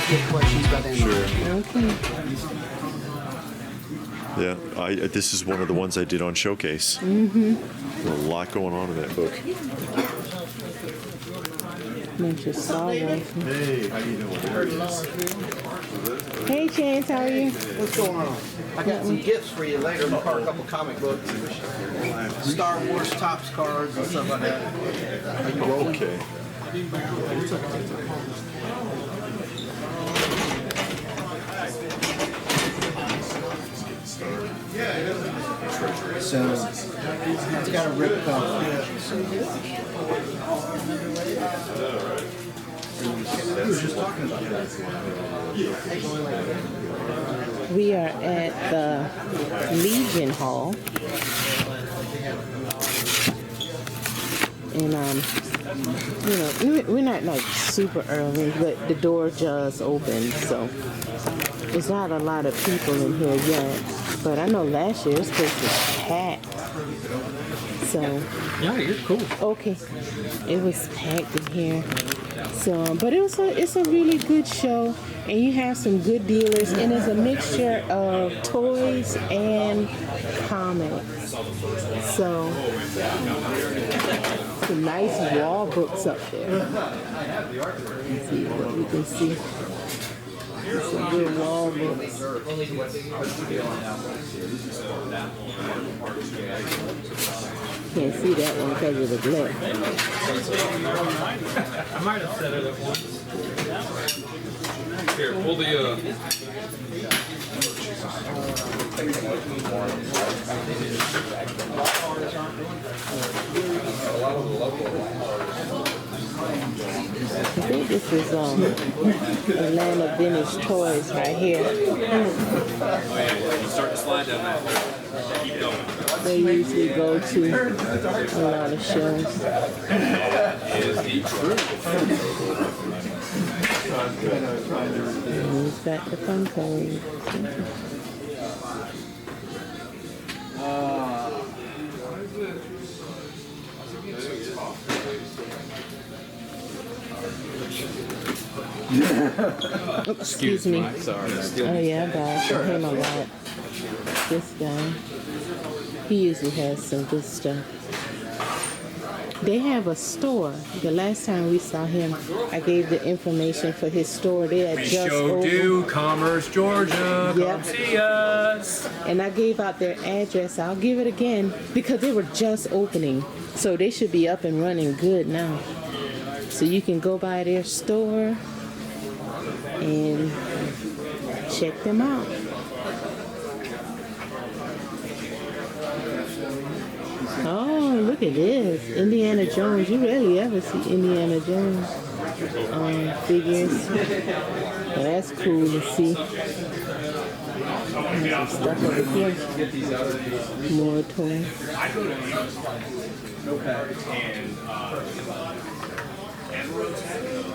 get questions about that. Sure. Okay. Yeah, this is one of the ones I did on Showcase. Mm-hmm. A lot going on in that book. Hey, how you doing? Hey, Chance, how are you? What's going on? I got some gifts for you later. A couple comic books, Star Wars Topps cards and stuff like that. Are you rolling? Okay. So it's got a rip cover. We are at the Legion Hall. And you know, we're not like super early, but the door just opened, so there's not a lot of people in here yet. But I know last year this place was packed. So yeah, you're cool. Okay, it was packed in here. So, but it's a really good show, and you have some good dealers, and it's a mixture of toys and comics. So, some nice wall books up there. Let's see what you can see. Some good wall books. Can't see that one because of the glare. I might have said it at once. Here, pull the I think this is Atlanta Vintage Toys right here. start to slide down that. Keep going. They usually go to a lot of shows. Is the truth. Who's got the fun code? Excuse me. Sorry. Oh yeah, I got him a lot. This guy, he usually has some good stuff. They have a store. The last time we saw him, I gave the information for his store. They had just opened. Commerce, Georgia. Yep. Come see us. And I gave out their address. I'll give it again because they were just opening. So they should be up and running good now. So you can go by their store and check them out. Oh, look at this. Indiana Jones. You rarely ever see Indiana Jones figures. Well, that's cool to see. There's some stuff over here. More toys.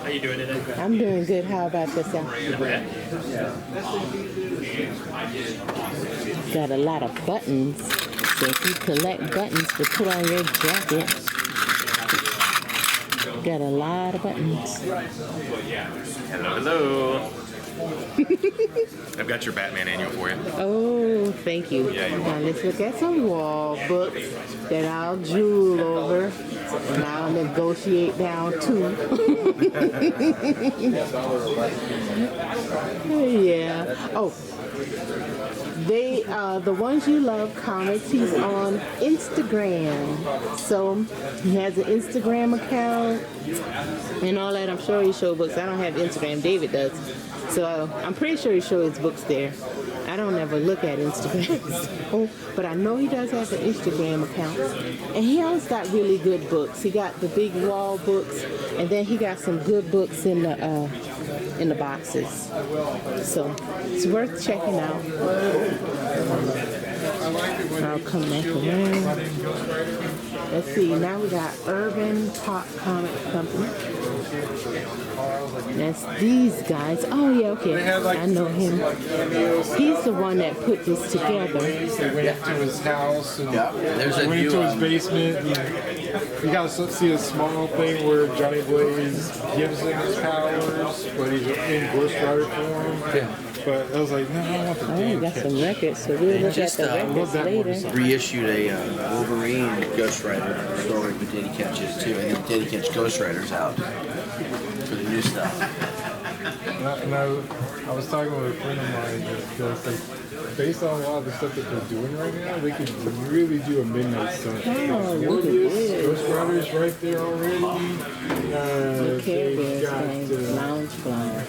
How you doing today? I'm doing good. How about yourself? Got a lot of buttons. So if you collect buttons to put on your jacket, got a lot of buttons. Hello, hello. I've got your Batman annual for you. Oh, thank you. Yeah, you're now let's look at some wall books that I'll drool over and I'll negotiate down to. Yeah. Oh. They, the Ones You Love comics, he's on Instagram. So he has an Instagram account and all that. I'm sure he shows books. I don't have Instagram. David does. So I'm pretty sure he shows his books there. I don't ever look at Instagram. So, but I know he does have an Instagram account. And he always got really good books. He got the big wall books, and then he got some good books in the boxes. So it's worth checking out. I'll come back around. Let's see, now we got Urban Pop Comic Company. That's these guys. Oh yeah, okay. I know him. He's the one that put this together. They went to his house and There's a went new into his basement. You got to see a small thing where Johnny Blaze gives him his powers, but he's in Ghost Rider form. Yeah. But I was like, no, I don't want the Oh, damn we got catch. some records, so we'll look at the records later. reissued a Wolverine Ghost Rider story with Daddy Catches too. I think Daddy Catch Ghost Rider's out for the new stuff. And I was talking with a friend of mine that like, based on a lot of the stuff that they're doing right now, they could really do a Midnight Sun. Oh, look at Morbius, this. Ghost Rider's right there already. The Care They've Bears got, thing, Lounge Flower.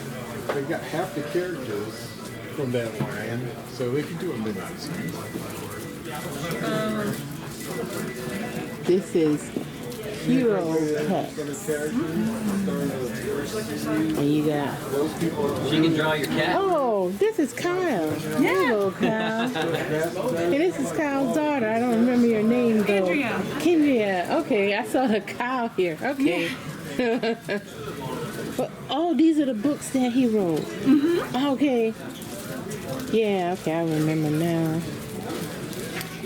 they got half the characters from that line, so they could do a Midnight Sun. This is Hero Pets. And you got, She can draw your cat. oh, this is Kyle. Hello, Kyle. And this is Kyle's daughter. I don't remember your name, though. Kendria. Okay, I saw the Kyle here. Okay. But, oh, these are the books that he wrote. Okay. Yeah, okay, I remember now.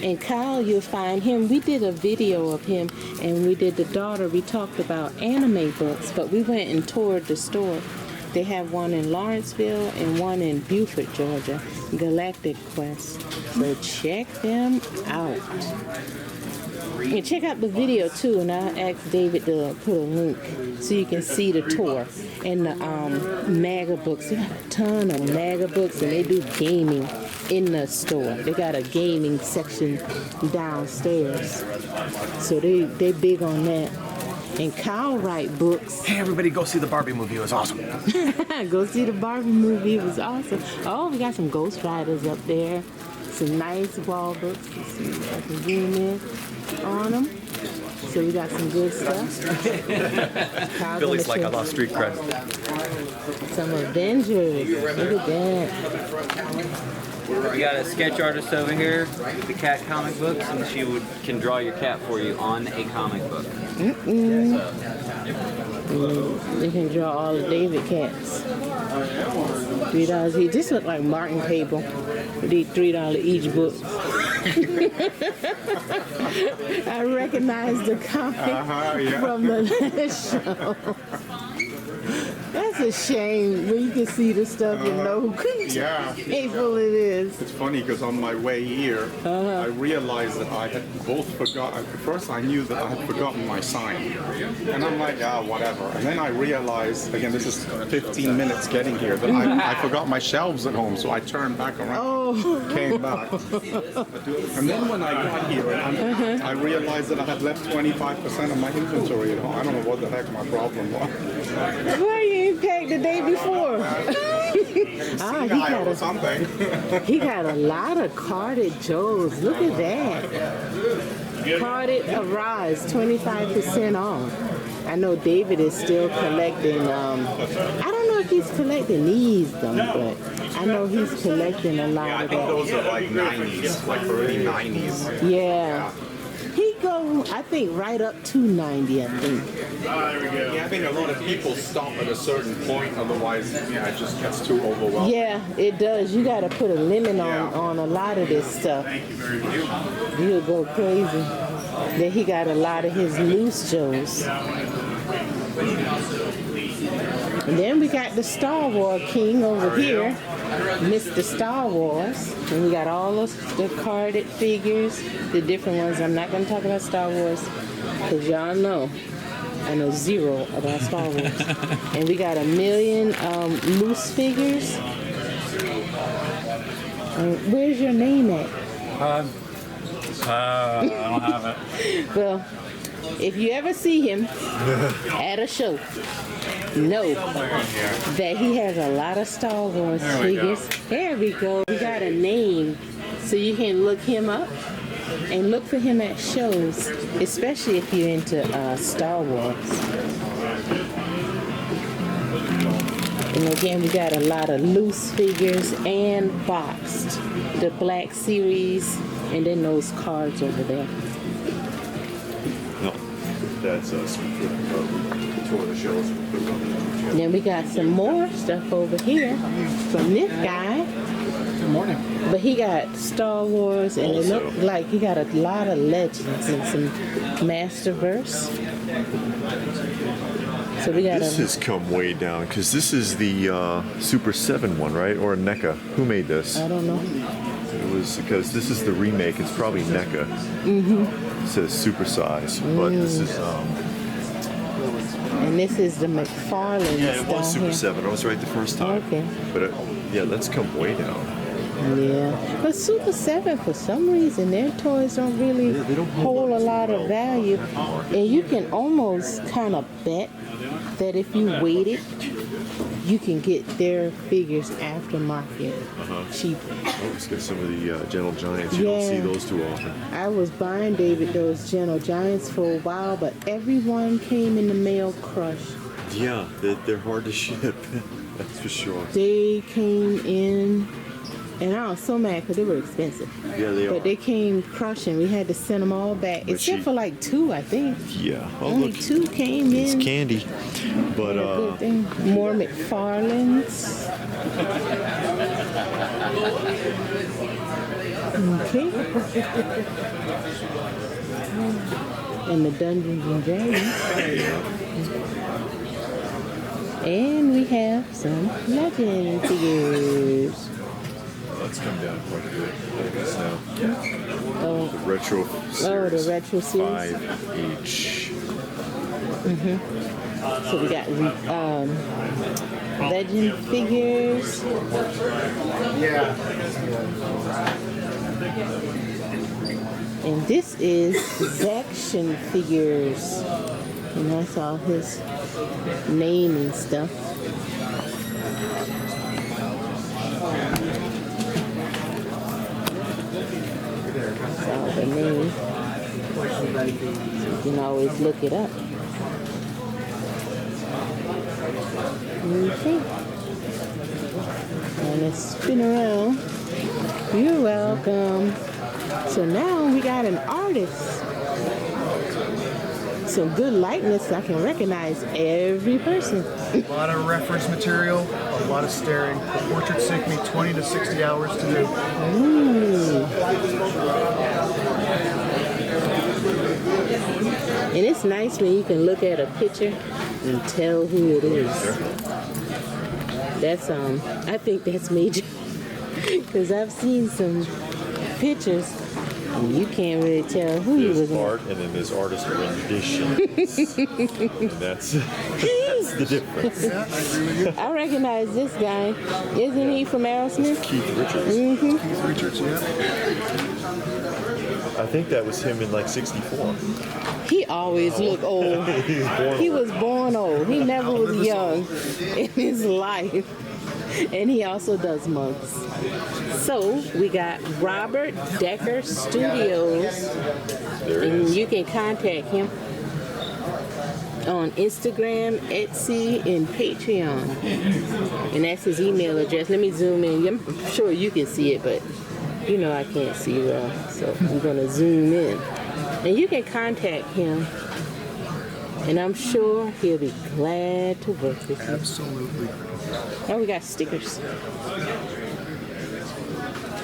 And Kyle, you'll find him. We did a video of him, and we did the daughter. We talked about anime books, but we went and toured the store. They have one in Lawrenceville and one in Beaufort, Georgia, Galactic Quest. So check them out. And check out the video too, and I'll ask David to put a link so you can see the tour and the MAGA books. They got a ton of MAGA books, and they do gaming in the store. They got a gaming section downstairs, so they big on that. And Kyle write books. Hey, everybody, go see the Barbie movie. It was awesome. Go see the Barbie movie. It was awesome. Oh, we got some Ghost Riders up there. Some nice wall books. Let's see if I can zoom in on them. So we got some good stuff. Kyle's Billy's gonna like, I show lost street cred. some Avengers. Look at that. We got a sketch artist over here, the cat comic books, and she can draw your cat for you on a comic book. They can draw all the David cats. $3 each. This look like Martin Cable. These $3 each book. I recognize the comic from the last show. That's a shame when you can see the stuff and know Yeah. who people it is. It's funny because on my way here, I realized that I had both forgotten. First, I knew that I had forgotten my sign, and I'm like, whatever. And then I realized, again, this is 15 minutes getting here, that I forgot my shelves at home, so I turned back around, came back, and then when I got here, I realized that I had left 25% of my inventory at home. I don't know what the heck my problem was. Why you ain't packed the day before? Or something. He got a lot of carded Joes. Look at that. Carded Arise, 25% off. I know David is still collecting. I don't know if he's collecting these though, but I know he's collecting a lot I of think that. those are like 90s, like early 90s. Yeah. He go, I think, right up to 90, I think. Yeah, I think a lot of people stop at a certain point, otherwise, it just gets too overwhelming. Yeah, it does. You got to put a limit on a lot of this stuff. You'll go crazy. Then he got a lot of his loose Joes. And then we got the Star Wars King over here, Mr. Star Wars. And we got all the carded figures, the different ones. I'm not going to talk about Star Wars because y'all know I know zero about Star Wars. And we got 1 million loose figures. Where's your name at? I don't have it. Well, if you ever see him at a show, know that he has a lot of Star Wars figures. There we go. We got a name, so you can look him up and look for him at shows, especially if you're into Star Wars. And again, we got a lot of loose figures and boxed. The Black Series, and then those cards over there. No, that's a tore the shells. Then we got some more stuff over here from this guy. Good morning. But he got Star Wars, and it looked like he got a lot of legends and some Masterverse. So we got This has come way down because this is the Super 7 one, right? Or a NECA. Who made this? I don't know. It was because this is the remake. It's probably NECA. Mm-hmm. It says super size, but this is And this is the McFarlane. yeah, it was Super here. 7. I was right the first time. Okay. But yeah, that's come way down. Yeah, but Super 7, for some reason, their toys don't really they don't hold a lot of value. And you can almost kind of bet that if you waited, you can get their figures aftermarket cheap. Oh, let's get some of the Gentle Giants. You don't see those too often. I was buying David those Gentle Giants for a while, but everyone came in the mail crushed. Yeah, they're hard to ship. That's for sure. They came in, and I was so mad because they were expensive. Yeah, they But are. they came crushing. We had to send them all back, But except she- for like 2, I think. Yeah. Oh, Only look. 2 came It's in. candy. But Good thing. More McFarlanes. Okay. And the Dungeons and Dragons. And we have some Legend figures. let's come down quite a bit. Look at this now. Oh, The retro series. the retro series. 5 each. So we got Legend figures. And this is Zaction figures. And that's all his name and stuff. That's all the name. So you can always look it up. Okay. And let's spin around. You're welcome. So now we got an artist. So good likeness, I can recognize every person. A lot of reference material, a lot of staring. The portraits take me 20 to 60 hours to do. Ooh. And it's nice when you can look at a picture and tell who it is. That's I think that's major. Because I've seen some pictures and you can't really tell who you There's was. art and then there's artist renditions. And that's the difference. Yeah, I agree with you. I recognize this guy. Isn't he from Aerosmith? Keith Richards. Keith Richards, yeah. I think that was him in like 64. He always looked old. He was born old. He never was young in his life. And he also does mugs. So we got Robert Decker Studios. There it And is. you can contact him on Instagram, Etsy, and Patreon. And that's his email address. Let me zoom in. I'm sure you can see it, but you know I can't see well. So I'm going to zoom in. And you can contact him. And I'm sure he'll be glad to work with you. Absolutely. Oh, we got stickers.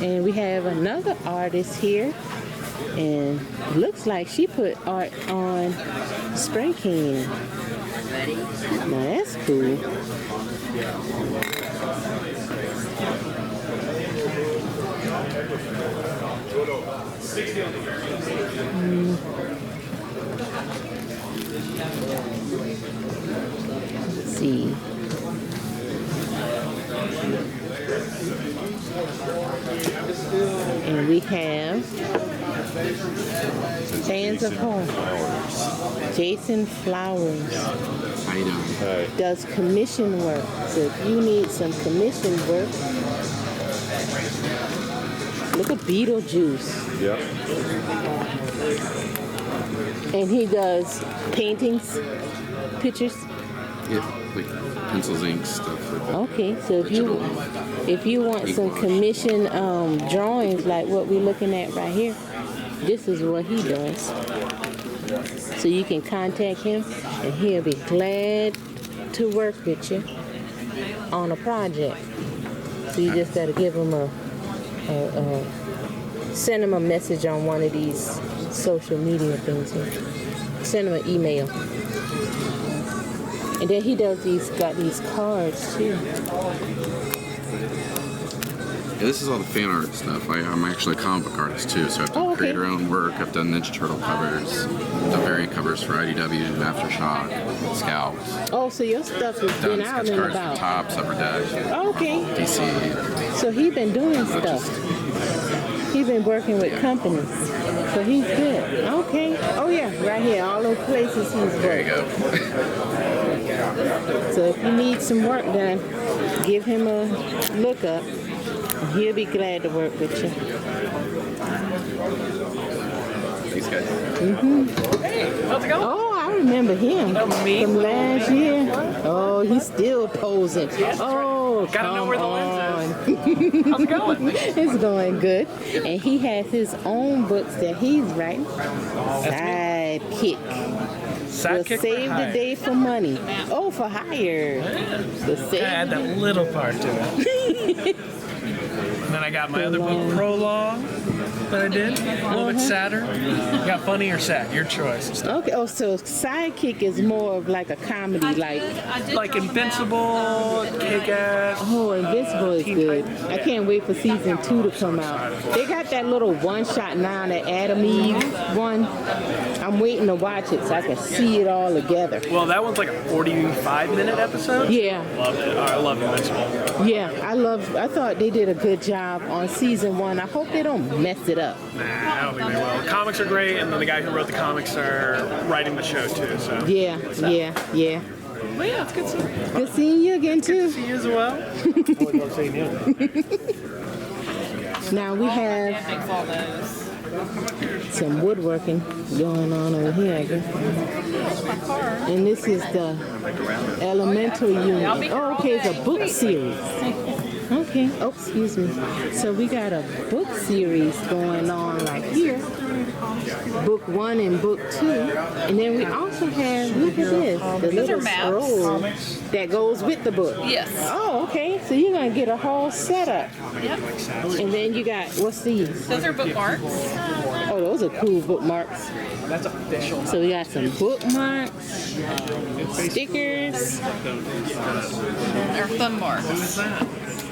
And we have another artist here. And it looks like she put art on spray can. Now that's cool. Let's see. And we have Fans of Home. Jason Flowers How you doing? Hi. does commission work. So if you need some commission work, look at Beetlejuice. Yep. And he does paintings, pictures. Yeah, like pencils, ink, stuff like that. Okay, so if you want some commission drawings like what we're looking at right here, this is what he does. So you can contact him, and he'll be glad to work with you on a project. So you just got to give him send him a message on one of these social media things here. Send him an email. And then he got these cards too. Yeah, this is all the fan art stuff. I'm actually a comic book artist too, so I've done creator owned work. I've done Ninja Turtle covers, done variant covers for IDW, Aftershock, Scouts. Oh, so your stuff has been out and cards about. for Tops, Upper Deck, Okay. DC. So he's been doing stuff. He's been working with companies. So he's good. Okay. Oh yeah, right here. All those places he's worked. There you go. So if you need some work done, give him a look up. He'll be glad to work with you. Thanks, guys. Hey, how's it going? Oh, I remember him from last year. Oh, he's still posing. Oh, gotta know where the lens is. How's it going? It's going good. And he has his own books that he's writing. Sidekick. We'll save the day for money. Oh, for hire. So save Add that little part to it. And then I got my other book, Prologue, that I did. A little bit sadder. Got funny or sad, your choice. Okay, oh, so Sidekick is more of like a comedy, like Invincible, Kick-Ass. Oh, Invincible is good. I can't wait for season 2 to come out. They got that little one-shot now, that Atomiccandyproductions one. I'm waiting to watch it so I can see it all together. Well, that one's like a 45-minute episode. Yeah. Loved it. I love Invincible. Yeah, I thought they did a good job on season 1. I hope they don't mess it up. Nah, I don't think they will. The comics are great, and then the guy who wrote the comics are writing the show too. So. Yeah. But yeah, it's good seeing you. Good seeing you again too. Good to see you as well. Now we have some woodworking going on over here, I guess. And this is the Elemental Unit. Oh, okay, it's a book series. Okay, oh, excuse me. So we got a book series going on right here. Book 1 and Book 2. And then we also have, look at this, the little scroll that goes with the book. Yes. Oh, okay. So you're going to get a whole setup. Yep. And then you got, what's these? Those are bookmarks. Oh, those are cool bookmarks. That's official. So we got some bookmarks, stickers. Or thumb marks.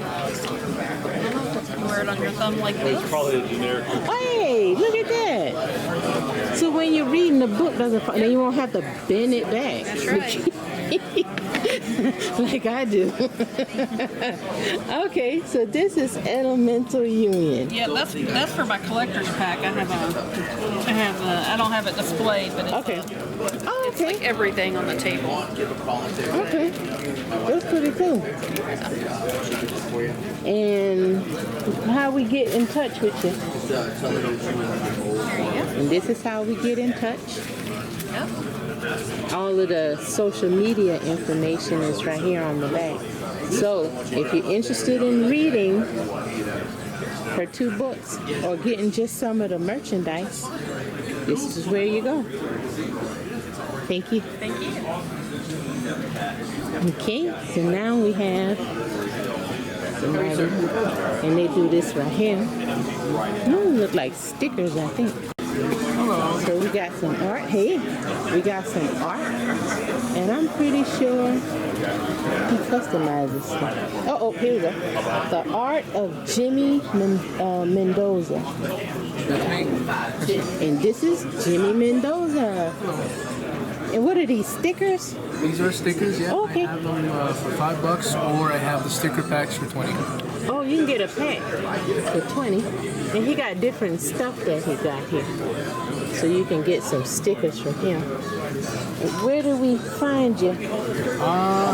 You wear it on your thumb like this. Probably a generic. Hey, look at that. So when you're reading the book, then you won't have to bend it back. That's right. Like I do. Okay, so this is Elemental Union. Yeah, that's for my collector's pack. I don't have it displayed, but it's Okay. it's like everything on the table. Okay, that's pretty cool. And how we get in touch with you? And this is how we get in touch. Yep. All of the social media information is right here on the back. So if you're interested in reading her 2 books or getting just some of the merchandise, this is where you go. Thank you. Thank you. Okay, so now we have somebody, and they do this right here. Those look like stickers, I think. So we got some art. Hey, we got some art, and I'm pretty sure he customizes stuff. Oh, here we go. The art of Jimmy Mendoza. And this is Jimmy Mendoza. And what are these, stickers? These are stickers, yeah. Okay. I have them for $5, or I have the sticker packs for 20. Oh, you can get a pack for 20. And he got different stuff that he got here. So you can get some stickers from him. Where do we find you? I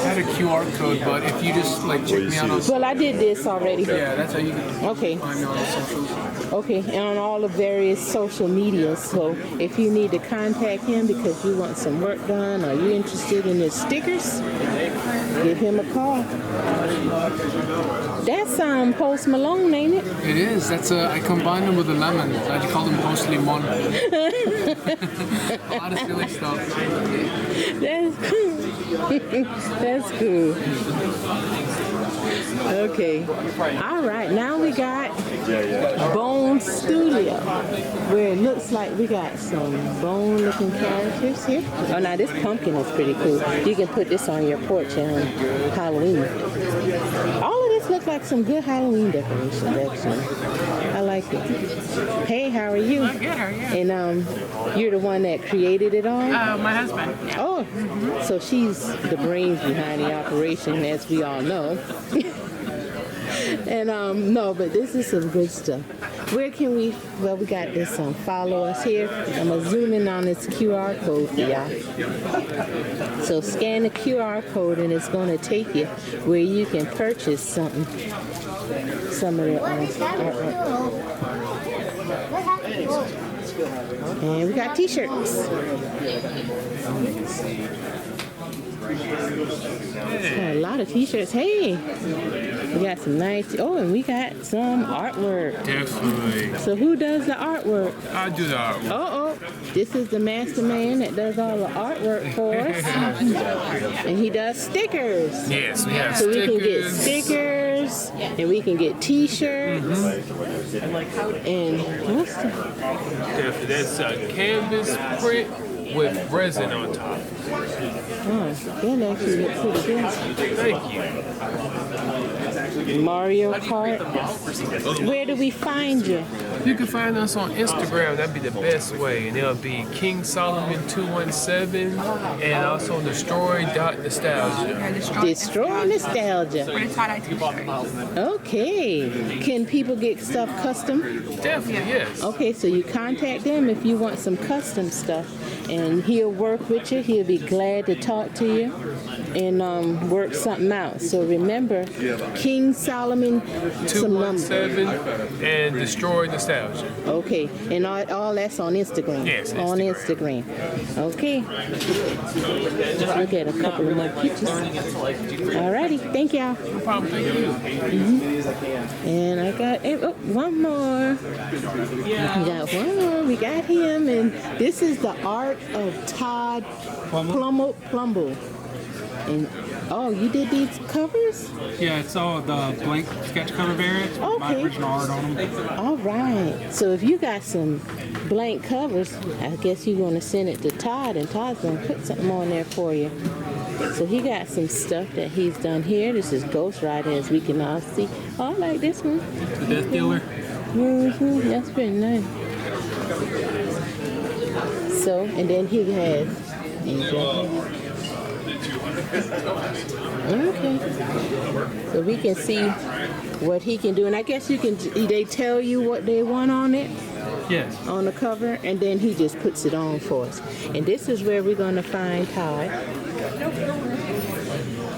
had a QR code, but if you just check me out on... Well, I did this already. Yeah, that's how you can Okay. find me on the socials. Okay, and on all the various social media. So if you need to contact him because you want some work done or you're interested in his stickers, give him a call. That's Post Malone, ain't it? It is. That's I combined them with a lemon. I just call them Post Limon. A lot of silly stuff. That's cool. That's cool. Okay. All right. Now we got Bone Studio, where it looks like we got some bone-looking characters here. Oh, now this pumpkin is pretty cool. You can put this on your porch on Halloween. All of this looks like some good Halloween decorations, actually. I like it. Hey, how are you? I'm good. How are you? And you're the one that created it all? My husband. Yeah. Oh, so she's the brains behind the operation, as we all know. And no, but this is some good stuff. Where can we? Well, we got this. Follow us here. I'm gonna zoom in on this QR code for y'all. So scan the QR code, and it's gonna take you where you can purchase something. Some of the artwork. And we got T-shirts. A lot of T-shirts. Hey, we got some nice. Oh, and we got some artwork. Definitely. So who does the artwork? I do the artwork. Oh, this is the master man that does all the artwork for us, and he does stickers. Yes, we have so stickers. we can get stickers, and we can get T-shirts, and what's the? That's a canvas print with resin on top. Oh, that actually looks pretty good. Thank you. Mario Kart. Where do we find you? You can find us on Instagram. That'd be the best way. And it'll be King Solomon 217 and also Destroy.Nostalgia. Destroy Nostalgia. Okay. Can people get stuff custom? Definitely, yes. Okay, so you contact them if you want some custom stuff. And he'll work with you. He'll be glad to talk to you and work something out. So remember, King Solomon 217 and Destroy Nostalgia. Okay, and all that's on Instagram. Yes, on Instagram. Okay. Let's look at a couple of more pictures. Alrighty, thank y'all. No problem, thank you. And I got one more. We got one more. We got him, and this is the art of Todd Plumber. And you did these covers? Yeah, it's all the blank sketch cover variants. Okay. My original art on them. All right. So if you got some blank covers, I guess you're going to send it to Todd, and Todd's going to put something on there for you. So he got some stuff that he's done here. This is Ghost Rider, as we can all see. Oh, I like this one. The Death Dealer. Mm-hmm. That's pretty nice. So, and then he has... Okay. So we can see what he can do. And I guess they tell you what they want on it? Yes. On the cover, and then he just puts it on for us. And this is where we're going to find Todd.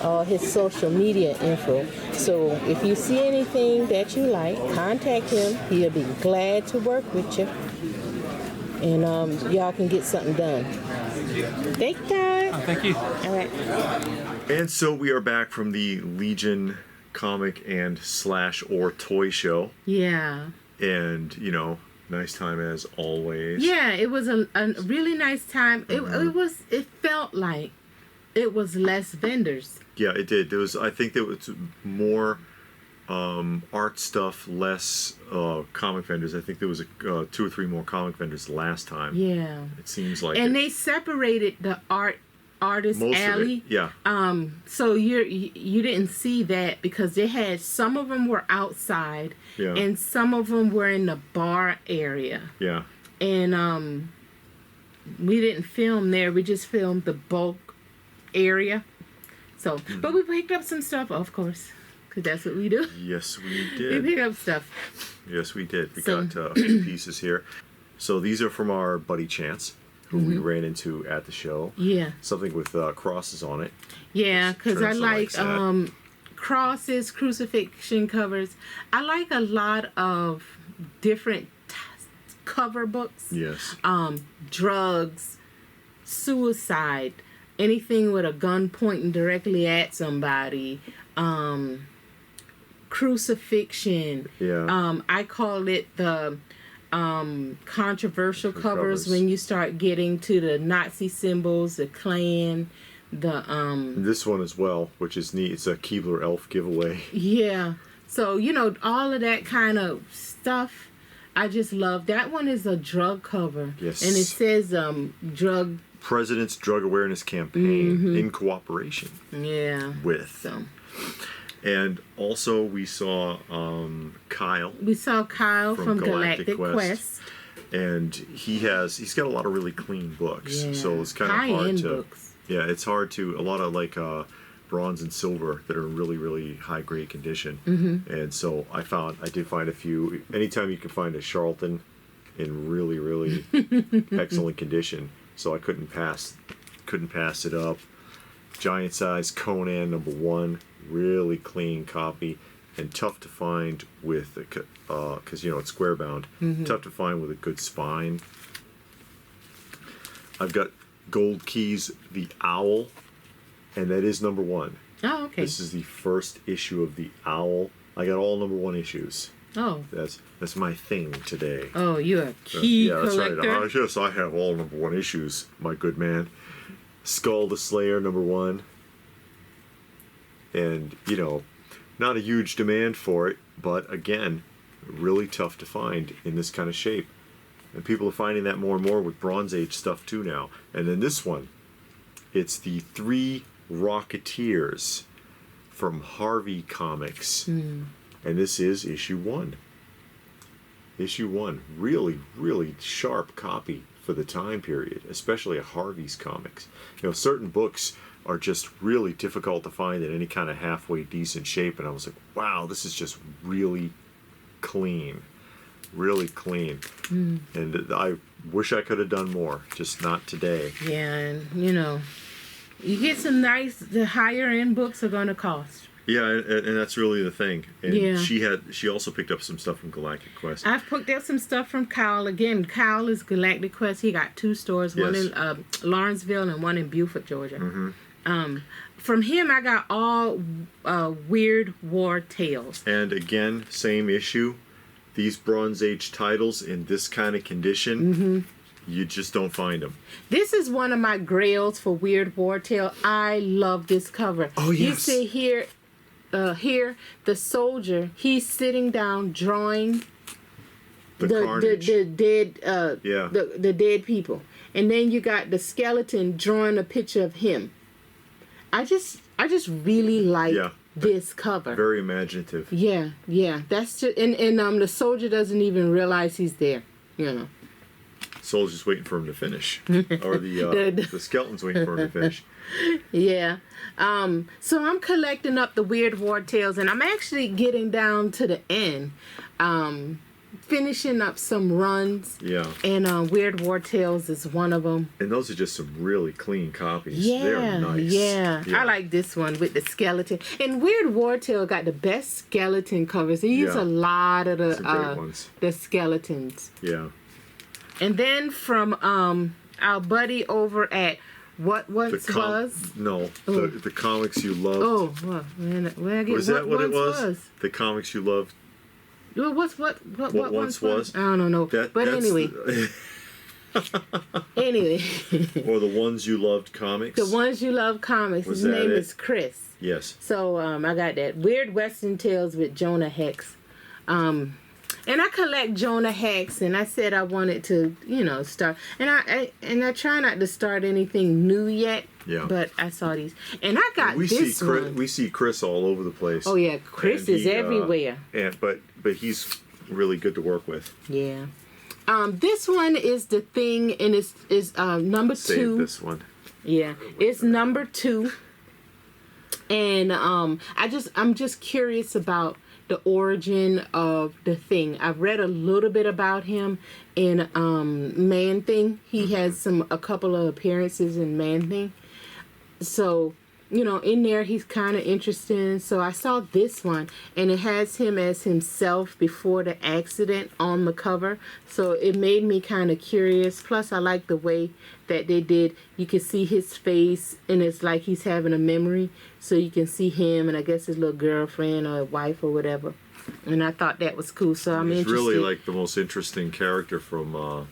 All his social media info. So if you see anything that you like, contact him. He'll be glad to work with you. And y'all can get something done. Thank you, Todd. Thank you. All right. And so we are back from the Legion comic and / or toy show. Yeah. And, nice time as always. Yeah, it was a really nice time. It felt like it was less vendors. Yeah, it did. I think there was more art stuff, less comic vendors. I think there was 2 or 3 more comic vendors last time. Yeah. It seems like. And they separated the artist most alley. Of it, yeah. So you didn't see that because they had some of them were outside, and some of them were in the bar area. Yeah. And we didn't film there. We just filmed the bulk area. So, but we picked up some stuff, of course, because that's what we do. Yes, we We did. picked up stuff. Yes, we did. We got a few pieces here. So these are from our buddy Chance, who we ran into at the show. Yeah. Something with crosses on it. Yeah, because I like that. crosses, crucifixion covers. I like a lot of different cover books. Yes. Drugs, suicide, anything with a gun pointing directly at somebody, crucifixion. Yeah. I call it the controversial covers when you start getting to the Nazi symbols, the Klan, the This one as well, which is neat. It's a Keebler Elf giveaway. yeah. So, you know, all of that kind of stuff, I just love. That one is a drug cover. Yes. And it says drug. President's Drug Awareness Campaign in cooperation with. So. And also we saw Kyle. We saw Kyle from Galactic Quest. And he's got a lot of really clean books. Yeah. So it's kind of hard high-end to books. Yeah, it's hard to a lot of like bronze and silver that are in really, really high grade condition. And so I did find a few. Anytime you can find a Charlton in really, really excellent condition. So I couldn't pass it up. Giant size Conan #1, really clean copy, and tough to find with because you know it's square bound. Tough to find with a good spine. I've got Gold Keys, The Owl, and that is #1. Oh, okay. This is the first issue of The Owl. I got all #1 issues. Oh. That's my thing today. Oh, you're a key collector. That's right. Yes, I have all #1 issues, my good man. Skull the Slayer #1. And, you know, not a huge demand for it, but again, really tough to find in this kind of shape. And people are finding that more and more with Bronze Age stuff too now. And then this one, it's the 3 Rocketeers from Harvey Comics. And this is issue 1. Issue 1. Really, really sharp copy for the time period, especially at Harvey's Comics. You know, certain books are just really difficult to find in any kind of halfway decent shape. And I was like, wow, this is just really clean. Really clean. And I wish I could have done more, just not today. Yeah, and, you know, you get some the higher end books are going to cost. Yeah, and that's really the thing. And Yeah. she also picked up some stuff from Galactic Quest. I've picked up some stuff from Kyle. Again, Kyle is Galactic Quest. He got 2 stores, one in Lawrenceville and one in Beaufort, Georgia. From him, I got all Weird War Tales. And again, same issue. These Bronze Age titles in this kind of condition, you just don't find them. This is one of my grails for Weird War Tale. I love this cover. Oh, yes. You see here, the soldier, he's sitting down drawing the dead the dead people. And then you got the skeleton drawing a picture of him. I just really like this cover. Very imaginative. Yeah. That's just, and the soldier doesn't even realize he's there, you know. Soul's just waiting for him to finish. Or the skeleton's waiting for him to finish. Yeah. So I'm collecting up the Weird War Tales, and I'm actually getting down to the end. Finishing up some runs. Yeah. And Weird War Tales is one of them. And those are just some really clean copies. Yeah. They're nice. Yeah. I like this one with the skeleton. And Weird War Tale got the best skeleton covers. They use a lot of the skeletons. Yeah. And then from our buddy over at What Once Was. No, the comics you loved. Oh, where I get Was that what it was? The comics you loved. Well, what once was? I don't know. But anyway. Anyway. Or the Ones You Loved comics. The Ones You Loved comics. His name is Chris. Yes. So I got that. Weird Western Tales with Jonah Hex. And I collect Jonah Hex, and I said I wanted to, you know, start. And I try not to start anything new yet. Yeah. But I saw these, and I got this one. We see Chris all over the place. Oh yeah, Chris is everywhere. But he's really good to work with. Yeah. This one is the thing, and it's number 2. Save this one. Yeah, it's number 2. And I'm just curious about the origin of the Thing. I've read a little bit about him in Man Thing. He has a couple of appearances in Man Thing. So you know, in there he's kind of interesting. So I saw this one, and it has him as himself before the accident on the cover. So it made me kind of curious. Plus, I like the way that they did. You can see his face, and it's like he's having a memory. So you can see him, and I guess his little girlfriend or wife or whatever. And I thought that was cool. So I'm He's interested. really like the most interesting character from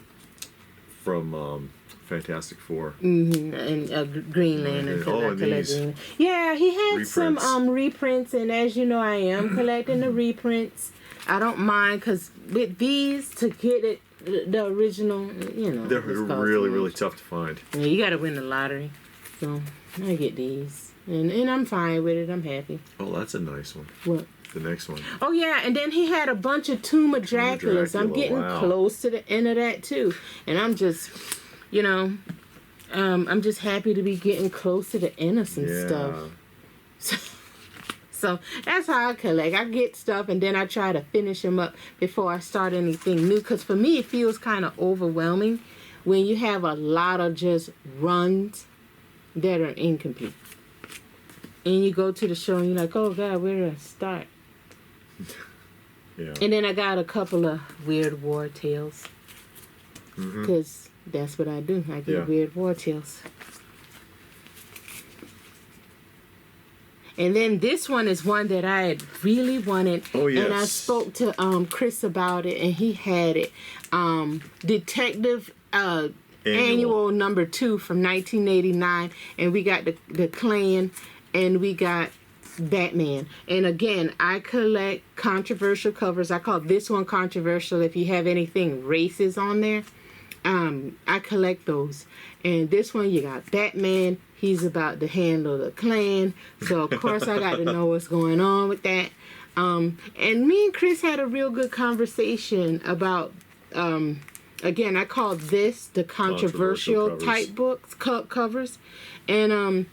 Fantastic Four. And Green Lantern. 'cause I and collect these Green. Yeah, he had some reprints. reprints, and as you know, I am collecting the reprints. I don't mind, because with these, to get it, the original, you know, They're it's costing really, me. really tough to find. Yeah, you gotta win the lottery. So I get these, and I'm fine with it. I'm happy. Oh, that's a nice one. What? The next one. Oh yeah, and then he had a bunch of Tomb of Draculas. I'm Dracula, getting wow. close to the end of that too, and I'm just, you know, I'm just happy to be getting close to the end of some stuff. So that's how I collect. I get stuff, and then I try to finish them up before I start anything new. Because for me, it feels kind of overwhelming when you have a lot of just runs that are incomplete. And you go to the show, and you're like, oh God, where do I start? Yeah. And then I got a couple of weird war tales. Because that's what I do. I get weird war tales. And then this one is one that I had really wanted. Oh, yes. And I spoke to Chris about it, and he had it. Detective Annual number 2 from 1989. And we got the Klan, and we got Batman. And again, I collect controversial covers. I call this one controversial if you have anything racist on there. I collect those. And this one, you got Batman. He's about to handle the Klan. So, of course, I got to know what's going on with that. And me and Chris had a real good conversation about, again, I call this the controversial type books, covers. And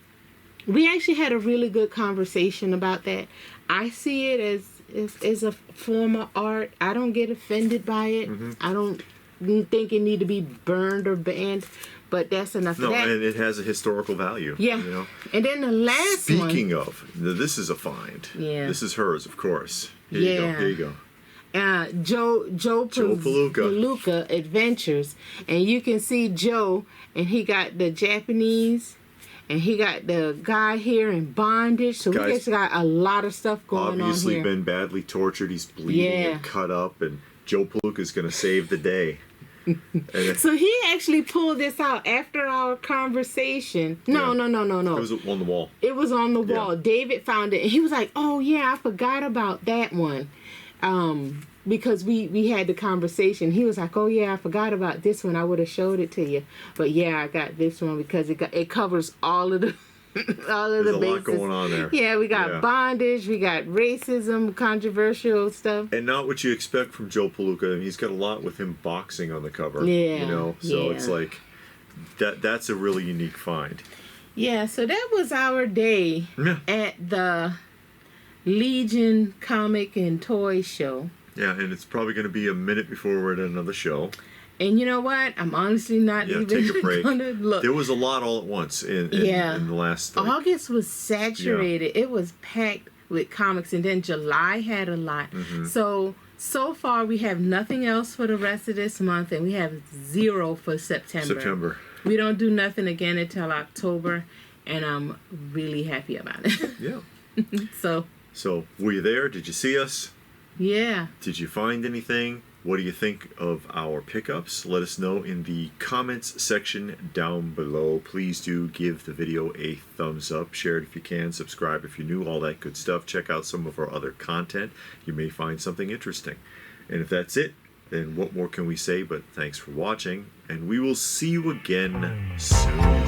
we actually had a really good conversation about that. I see it as a form of art. I don't get offended by it. I don't think it need to be burned or banned, but that's enough of that. No, and it has a historical value. Yeah. You know? And then the last one. Speaking of, this is a find. Yeah. This is hers, of course. Here you go. Joe Palooka Adventures, and you can see Joe, and he got the Japanese, and he got the guy here in bondage. So we just got a lot of stuff going on here. Obviously been badly tortured. He's bleeding and cut up, and Joe Palooka is going to save the day. So he actually pulled this out after our conversation. No. It was on the wall. It was on the wall. David found it, and he was like, "Oh yeah, I forgot about that one." Because we had the conversation. He was like, "Oh yeah, I forgot about this one. I would have showed it to you." But yeah, I got this one because it covers all of the There's the a lot going on there. Yeah, we got bondage, we got racism, controversial stuff. And not what you expect from Joe Palooka. I mean, he's got a lot with him boxing on the cover. Yeah. You know, so it's like that's a really unique find. Yeah, so that was our day at the Legion Comic and Toy Show. Yeah, and it's probably going to be a minute before we're at another show. And you know what? I'm honestly not even take a break. gonna look. There was a lot all at once in the last. August was saturated. It was packed with comics, and then July had a lot. So far we have nothing else for the rest of this month, and we have 0 for September. We don't do nothing again until October, and I'm really happy about it. Yeah. So were you there? Did you see us? Yeah. Did you find anything? What do you think of our pickups? Let us know in the comments section down below. Please do give the video a thumbs up. Share it if you can. Subscribe if you're new. All that good stuff. Check out some of our other content. You may find something interesting. And if that's it, then what more can we say but thanks for watching. And we will see you again soon.